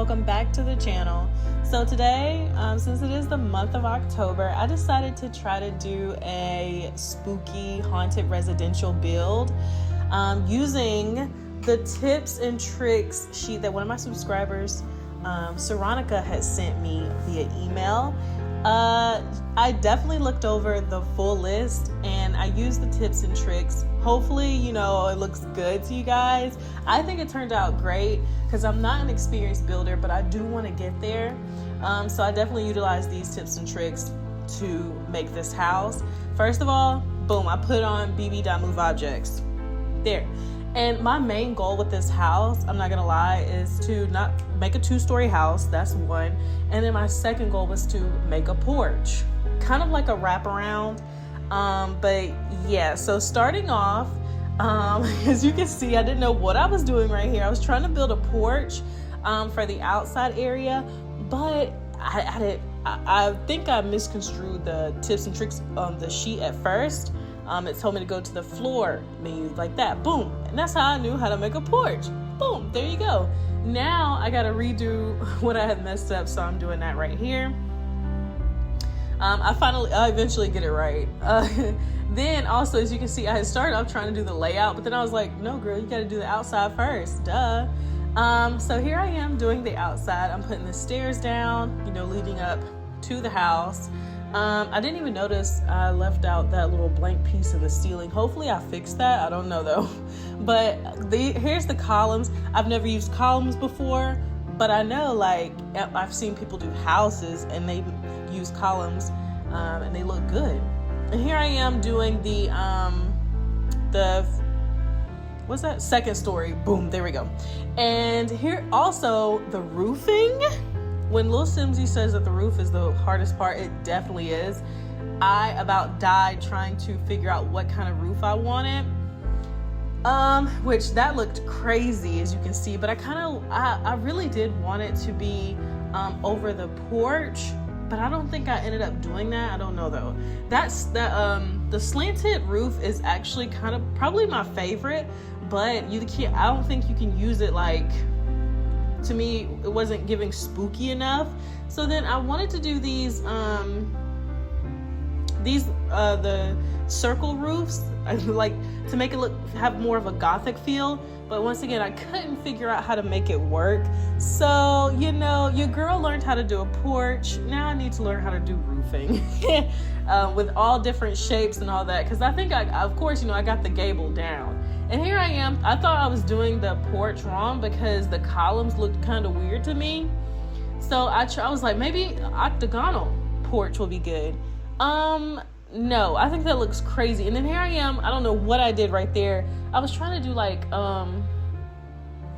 welcome back to the channel. So today, since it is the month of October, I decided to try to do a spooky haunted residential build using the tips and tricks sheet that one of my subscribers, Saronica, had sent me via email. I definitely looked over the full list and I used the tips and tricks. Hopefully, it looks good to you guys. I think it turned out great because I'm not an experienced builder, but I do want to get there. So I definitely utilized these tips and tricks to make this house. First of all, boom, I put on bb.move objects. There. And my main goal with this house, I'm not gonna lie, is to not make a 2-story house. That's one. And then my second goal was to make a porch, kind of like a wraparound. But yeah, so starting off, as you can see, I didn't know what I was doing right here. I was trying to build a porch for the outside area, but I think I misconstrued the tips and tricks on the sheet at first. It told me to go to the floor menu like that, boom. And that's how I knew how to make a porch. Boom, there you go. Now I gotta redo what I had messed up, so I'm doing that right here. I eventually get it right. Then also, as you can see, I had started off trying to do the layout, but then I was like, no girl, you gotta do the outside first, duh. So here I am doing the outside. I'm putting the stairs down, leading up to the house. I didn't even notice I left out that little blank piece in the ceiling. Hopefully I fixed that. I don't know though. But here's the columns. I've never used columns before, but I know I've seen people do houses and they use columns and they look good. And here I am doing the what's that? Second story. Boom, there we go. And here also the roofing. When Lil Simsy says that the roof is the hardest part, it definitely is. I about died trying to figure out what kind of roof I wanted. Which that looked crazy, as you can see, but I really did want it to be over the porch, but I don't think I ended up doing that. I don't know though. The slanted roof is actually kind of probably my favorite, but I don't think you can use it to me, it wasn't giving spooky enough. So then I wanted to do the circle roofs, to make it have more of a gothic feel. But once again, I couldn't figure out how to make it work. So, your girl learned how to do a porch. Now I need to learn how to do roofing with all different shapes and all that. Because I think, of course, I got the gable down. And here I am. I thought I was doing the porch wrong because the columns looked kind of weird to me. So I was like, maybe octagonal porch will be good. No, I think that looks crazy. And then here I am. I don't know what I did right there. I was trying to do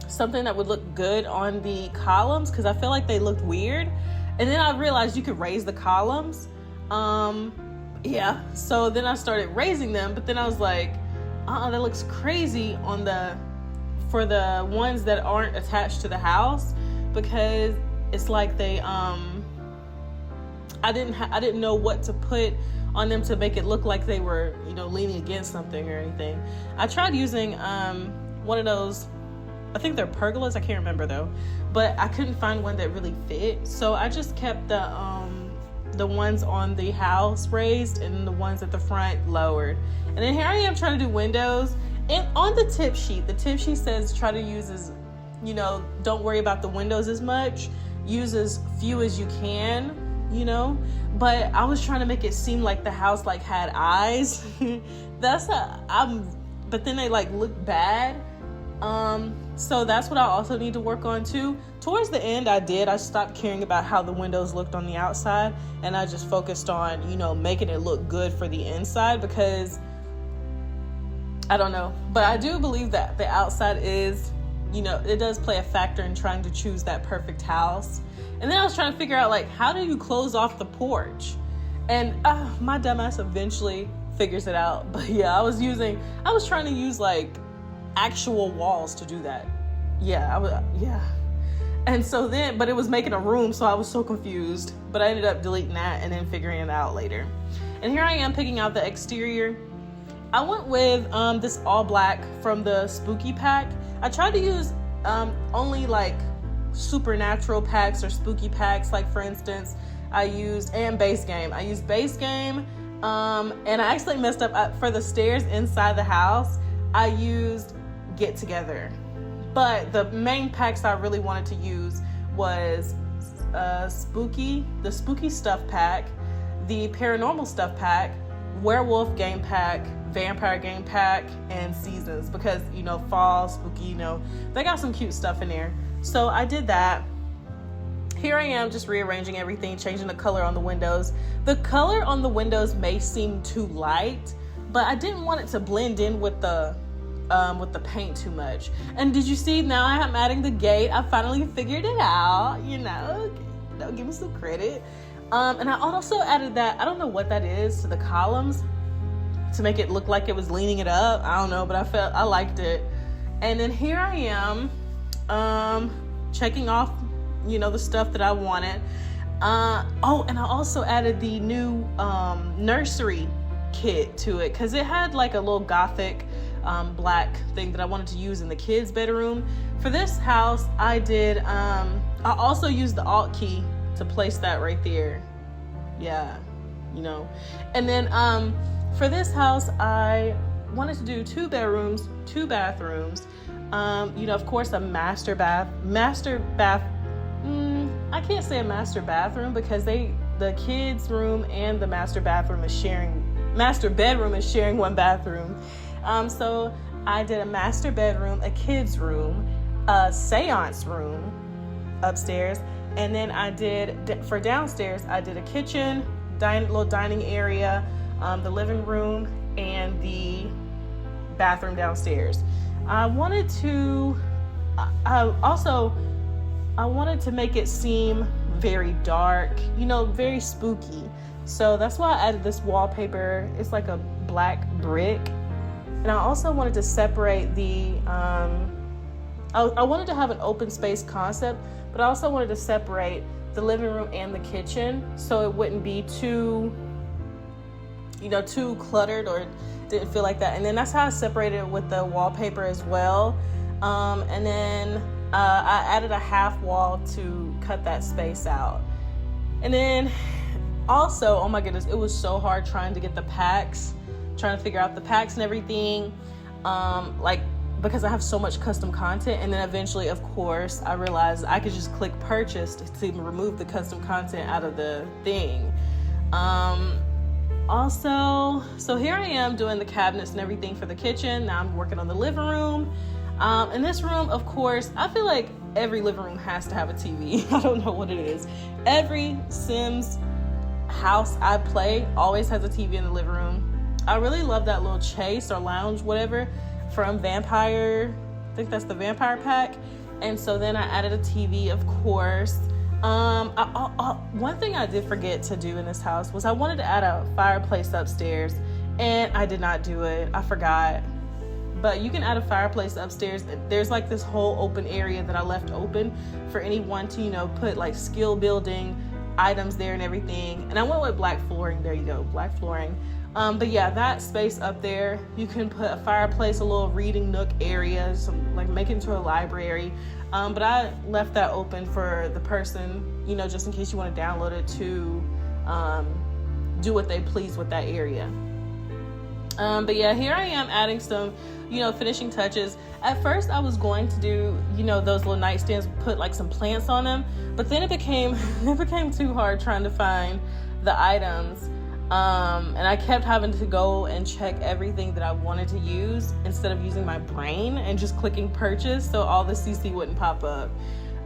something that would look good on the columns because I felt like they looked weird. And then I realized you could raise the columns. Yeah. So then I started raising them, but then I was like, that looks crazy for the ones that aren't attached to the house, because it's like they I didn't know what to put on them to make it look like they were leaning against something or anything. I tried using one of those, I think they're pergolas, I can't remember though, but I couldn't find one that really fit, so I just kept the ones on the house raised and the ones at the front lowered. And then here I am trying to do windows. And on the tip sheet says try to use don't worry about the windows as much. Use as few as you can, But I was trying to make it seem like the house had eyes. But then they look bad. So that's what I also need to work on too. Towards the end, I stopped caring about how the windows looked on the outside, and I just focused on, making it look good for the inside, because I don't know. But I do believe that the outside is, it does play a factor in trying to choose that perfect house. And then I was trying to figure out how do you close off the porch? And my dumbass eventually figures it out. But yeah, I was trying to use actual walls to do that. Yeah. And so then, but it was making a room, so I was so confused. But I ended up deleting that and then figuring it out later. And here I am picking out the exterior. I went with this all black from the Spooky pack. I tried to use only supernatural packs or spooky packs. Like for instance, I used base game. I used base game, and I actually messed up for the stairs inside the house. I used get together, but the main packs I really wanted to use was the spooky stuff pack, the paranormal stuff pack, werewolf game pack, vampire game pack, and seasons, because fall, spooky, they got some cute stuff in there. So I did that. Here I am just rearranging everything, changing the color on the windows. The color on the windows may seem too light, but I didn't want it to blend in with the paint too much. And did you see, now I am adding the gate. I finally figured it out, give me some credit. And I also added that, I don't know what that is, to the columns to make it look like it was leaning it up. I don't know, but I liked it. And then here I am, checking off, the stuff that I wanted. And I also added the new nursery kit to it, because it had like a little gothic black thing that I wanted to use in the kids' bedroom. For this house, I also used the Alt key to place that right there. Yeah, And then for this house, I wanted to do 2 bedrooms, 2 bathrooms. Of course, a master bath. I can't say a master bathroom, because the kids' room and the master bedroom is sharing one bathroom. So I did a master bedroom, a kids' room, a seance room upstairs, and then I did, for downstairs, I did a kitchen, little dining area, the living room, and the bathroom downstairs. I wanted to make it seem very dark, very spooky. So that's why I added this wallpaper. It's like a black brick. And I also wanted to separate I wanted to have an open space concept, but I also wanted to separate the living room and the kitchen, so it wouldn't be too cluttered, or didn't feel like that. And then that's how I separated it with the wallpaper as well. And then I added a half wall to cut that space out. And then also, oh my goodness, it was so hard trying to figure out the packs and everything. Because I have so much custom content. And then eventually, of course, I realized I could just click purchase to remove the custom content out of the thing. So here I am doing the cabinets and everything for the kitchen. Now I'm working on the living room. In this room, of course, I feel like every living room has to have a TV. I don't know what it is. Every Sims house I play always has a TV in the living room. I really love that little chase or lounge, whatever, from Vampire. I think that's the Vampire pack. And so then I added a TV, of course. One thing I did forget to do in this house was I wanted to add a fireplace upstairs, and I did not do it. I forgot. But you can add a fireplace upstairs. There's like this whole open area that I left open for anyone to, put like skill building items there and everything. And I went with black flooring. There you go, black flooring. But yeah, that space up there, you can put a fireplace, a little reading nook area, like make it into a library. But I left that open for the person, just in case you want to download it to do what they please with that area. But yeah, here I am adding some, finishing touches. At first I was going to do, those little nightstands, put like some plants on them, but then it became too hard trying to find the items. And I kept having to go and check everything that I wanted to use instead of using my brain and just clicking purchase, so all the CC wouldn't pop up.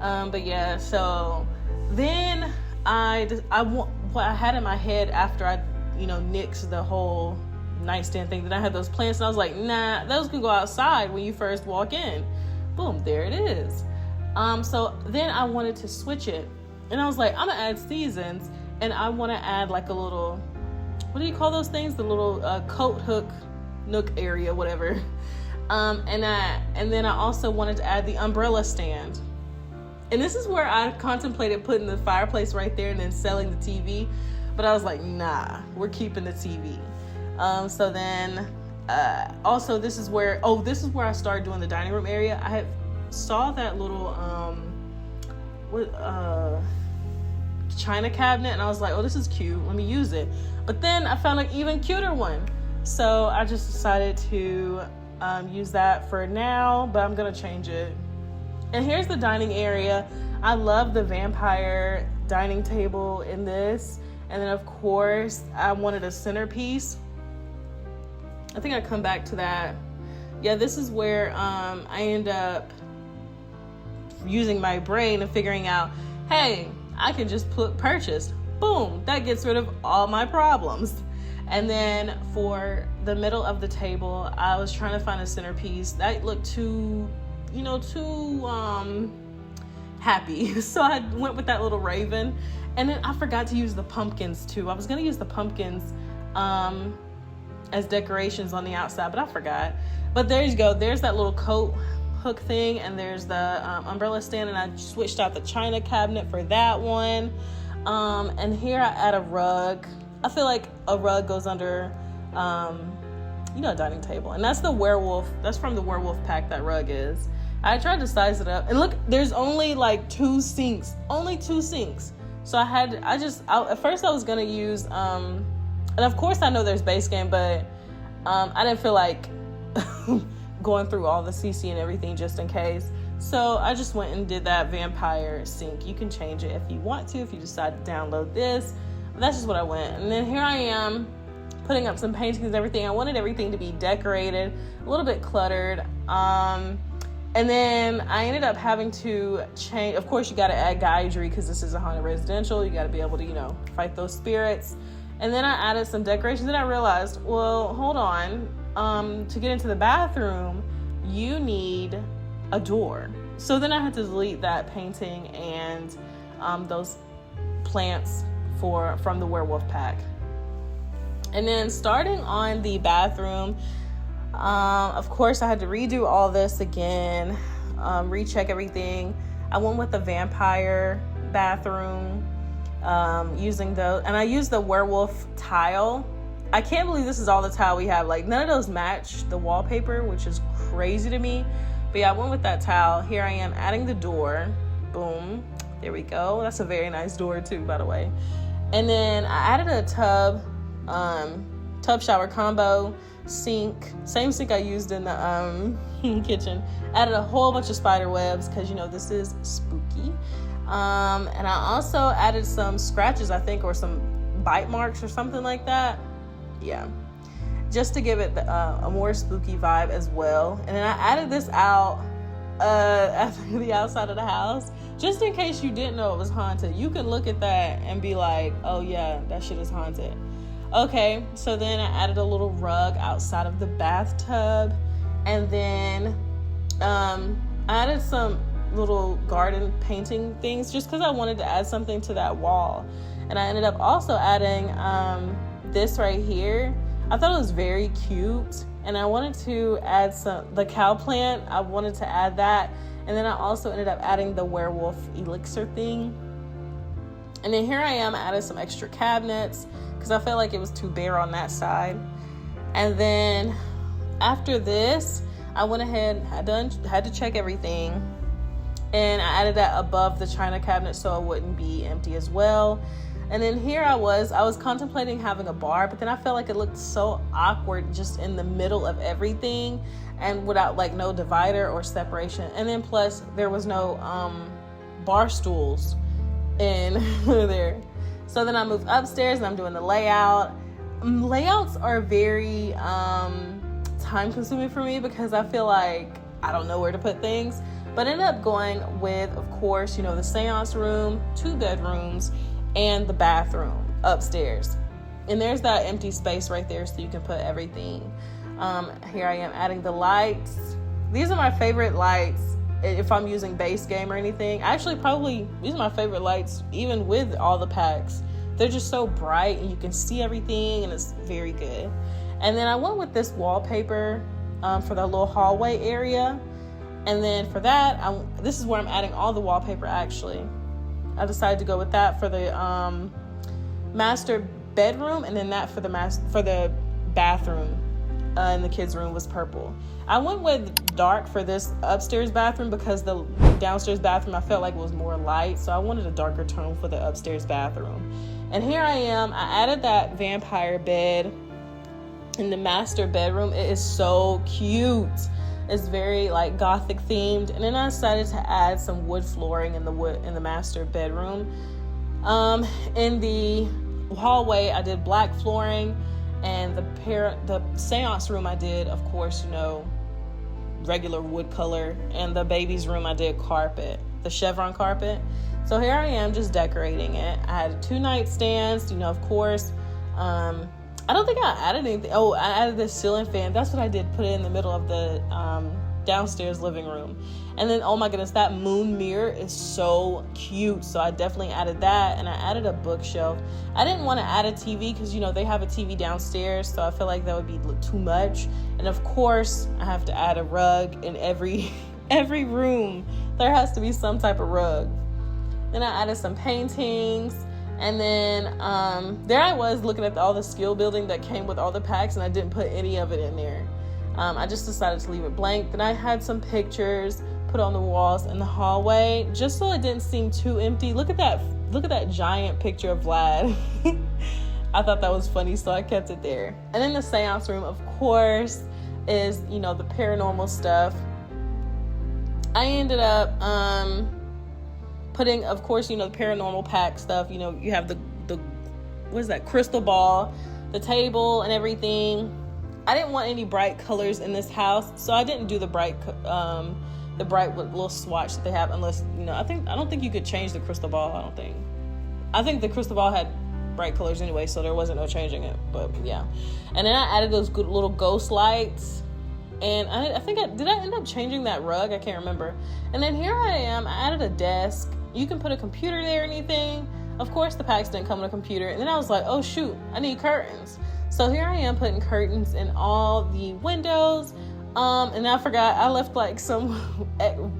But yeah, so then what I had in my head after I, nixed the whole nightstand thing, that I had those plants, and I was like, nah, those can go outside when you first walk in. Boom, there it is. So then I wanted to switch it, and I was like, I'm gonna add seasons, and I want to add like a little, what do you call those things? The little coat hook nook area, whatever. And then I also wanted to add the umbrella stand. And this is where I contemplated putting the fireplace right there and then selling the TV. But I was like, nah, we're keeping the TV. So then also this is where I started doing the dining room area. I saw that little, china cabinet, and I was like, oh, this is cute, let me use it. But then I found an even cuter one, so I just decided to use that for now, but I'm gonna change it. And here's the dining area. I love the vampire dining table in this. And then of course I wanted a centerpiece. I think I come back to that. Yeah, this is where I end up using my brain and figuring out, hey, I can just purchase. Boom, that gets rid of all my problems. And then for the middle of the table, I was trying to find a centerpiece that looked too happy. So I went with that little raven. And then I forgot to use the pumpkins too. I was gonna use the pumpkins as decorations on the outside, but I forgot. But there you go. There's that little coat hook thing, and there's the umbrella stand, and I switched out the china cabinet for that one. And here I add a rug. I feel like a rug goes under, a dining table. And that's the werewolf. That's from the werewolf pack, that rug is. I tried to size it up. And look, there's only like 2 sinks. Only 2 sinks. So at first I was going to use, and of course I know there's base game, but I didn't feel like going through all the CC and everything just in case. So I just went and did that vampire sink. You can change it if you want to, if you decide to download this. But that's just what I went. And then here I am putting up some paintings and everything. I wanted everything to be decorated, a little bit cluttered. And then I ended up having to change. Of course, you got to add Gaidry because this is a haunted residential. You got to be able to, fight those spirits. And then I added some decorations, and I realized, well, hold on. To get into the bathroom, you need a door. So then I had to delete that painting and those plants from the werewolf pack. And then starting on the bathroom, of course I had to redo all this again, recheck everything. I went with the vampire bathroom, using those, and I used the werewolf tile. I can't believe this is all the tile we have. Like, none of those match the wallpaper, which is crazy to me. But yeah, I went with that tile. Here I am adding the door. Boom. There we go. That's a very nice door too, by the way. And then I added a tub shower combo, sink. Same sink I used in the kitchen. Added a whole bunch of spider webs because, this is spooky. And I also added some scratches, I think, or some bite marks or something like that. Yeah, just to give it a more spooky vibe as well. And then I added this out at the outside of the house, just in case you didn't know it was haunted. You can look at that and be like, oh yeah, that shit is haunted. Okay, so then I added a little rug outside of the bathtub, and then I added some little garden painting things just because I wanted to add something to that wall. And I ended up also adding this right here. I thought it was very cute, and I wanted to add the cow plant. I wanted to add that, and then I also ended up adding the werewolf elixir thing. And then here I am, I added some extra cabinets because I felt like it was too bare on that side. And then after this, I went ahead, had to check everything, and I added that above the china cabinet so it wouldn't be empty as well. And then here I was contemplating having a bar, but then I felt like it looked so awkward just in the middle of everything and without like no divider or separation. And then plus there was no bar stools in there. So then I moved upstairs and I'm doing the layout. Layouts are very time consuming for me because I feel like I don't know where to put things, but ended up going with, of course, the seance room, 2 bedrooms, and the bathroom upstairs. And there's that empty space right there so you can put everything. Here I am adding the lights. These are my favorite lights if I'm using base game or anything. Actually, probably these are my favorite lights even with all the packs. They're just so bright and you can see everything, and it's very good. And then I went with this wallpaper for the little hallway area. And then for that, this is where I'm adding all the wallpaper actually. I decided to go with that for the master bedroom, and then that for the bathroom. in the kids' room was purple. I went with dark for this upstairs bathroom because the downstairs bathroom I felt like was more light, so I wanted a darker tone for the upstairs bathroom. And here I am. I added that vampire bed in the master bedroom. It is so cute. It's very like gothic themed. And then I decided to add some wood flooring in the master bedroom. In the hallway I did black flooring, and the seance room I did, of course, regular wood color, and the baby's room I did carpet, the chevron carpet. So here I am just decorating it. I had 2 nightstands, of course. I don't think I added anything. Oh, I added this ceiling fan. That's what I did, put it in the middle of the downstairs living room. And then, oh my goodness, that moon mirror is so cute. So I definitely added that, and I added a bookshelf. I didn't want to add a TV because, they have a TV downstairs, so I feel like that would be too much. And of course, I have to add a rug in every room. There has to be some type of rug. Then I added some paintings, and then there I was looking at all the skill building that came with all the packs, and I didn't put any of it in there. I just decided to leave it blank. Then I had some pictures put on the walls in the hallway just so it didn't seem too empty. Look at that giant picture of Vlad. I thought that was funny, so I kept it there. And then the seance room, of course, is the paranormal stuff. I ended up putting, of course, the paranormal pack stuff. You have the what is that, crystal ball, the table and everything. I didn't want any bright colors in this house, so I didn't do the bright little swatch that they have, unless, I don't think you could change the crystal ball. I think the crystal ball had bright colors anyway, so there wasn't no changing it, but yeah. And then I added those good little ghost lights, and I think did I end up changing that rug? I can't remember. And then here I am, I added a desk. You can put a computer there or anything. Of course, the packs didn't come with a computer, and then I was like, oh shoot, I need curtains. So here I am putting curtains in all the windows. And I forgot I left like some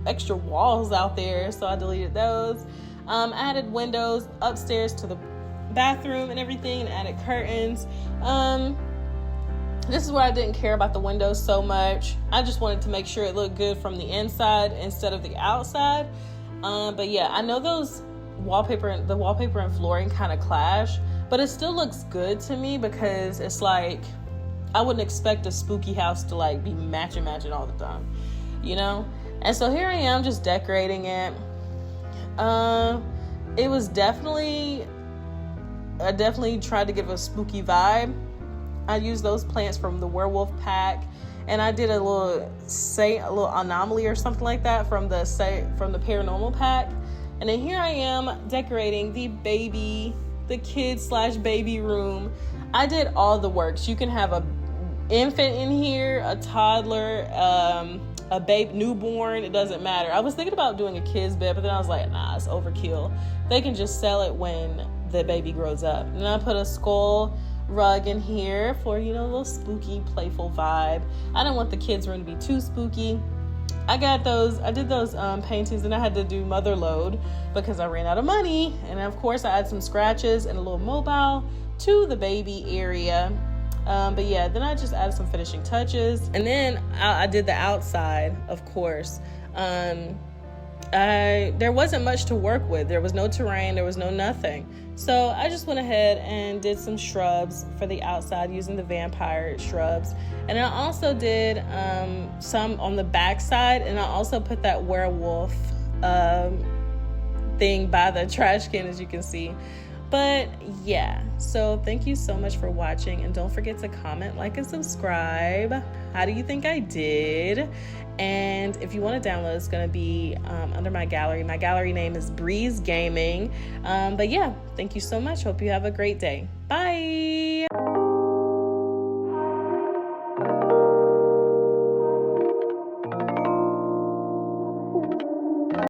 extra walls out there, so I deleted those. I added windows upstairs to the bathroom and everything, and added curtains. This is where I didn't care about the windows so much. I just wanted to make sure it looked good from the inside instead of the outside. But yeah, I know the wallpaper and flooring kind of clash, but it still looks good to me because it's like, I wouldn't expect a spooky house to like be matching all the time, And so here I am just decorating it. It was I definitely tried to give a spooky vibe. I used those plants from the werewolf pack, and I did a little anomaly or something like that from the paranormal pack. And then here I am decorating the kid/baby room. I did all the works. You can have a infant in here, a toddler, a baby, newborn, it doesn't matter. I was thinking about doing a kid's bed, but then I was like, nah, it's overkill. They can just sell it when the baby grows up. And I put a skull rug in here for, a little spooky, playful vibe. I didn't want the kids' room to be too spooky. I did those paintings, and I had to do mother load because I ran out of money. And of course I added some scratches and a little mobile to the baby area. But yeah, then I just added some finishing touches, and then I did the outside, of course. There wasn't much to work with. There was no terrain, there was no nothing. So I just went ahead and did some shrubs for the outside using the vampire shrubs. And I also did some on the back side, and I also put that werewolf thing by the trash can, as you can see. But yeah, so thank you so much for watching, and don't forget to comment, like, and subscribe. How do you think I did? And if you want to download, it's going to be under my gallery. My gallery name is BrizGaming. But yeah, thank you so much. Hope you have a great day. Bye.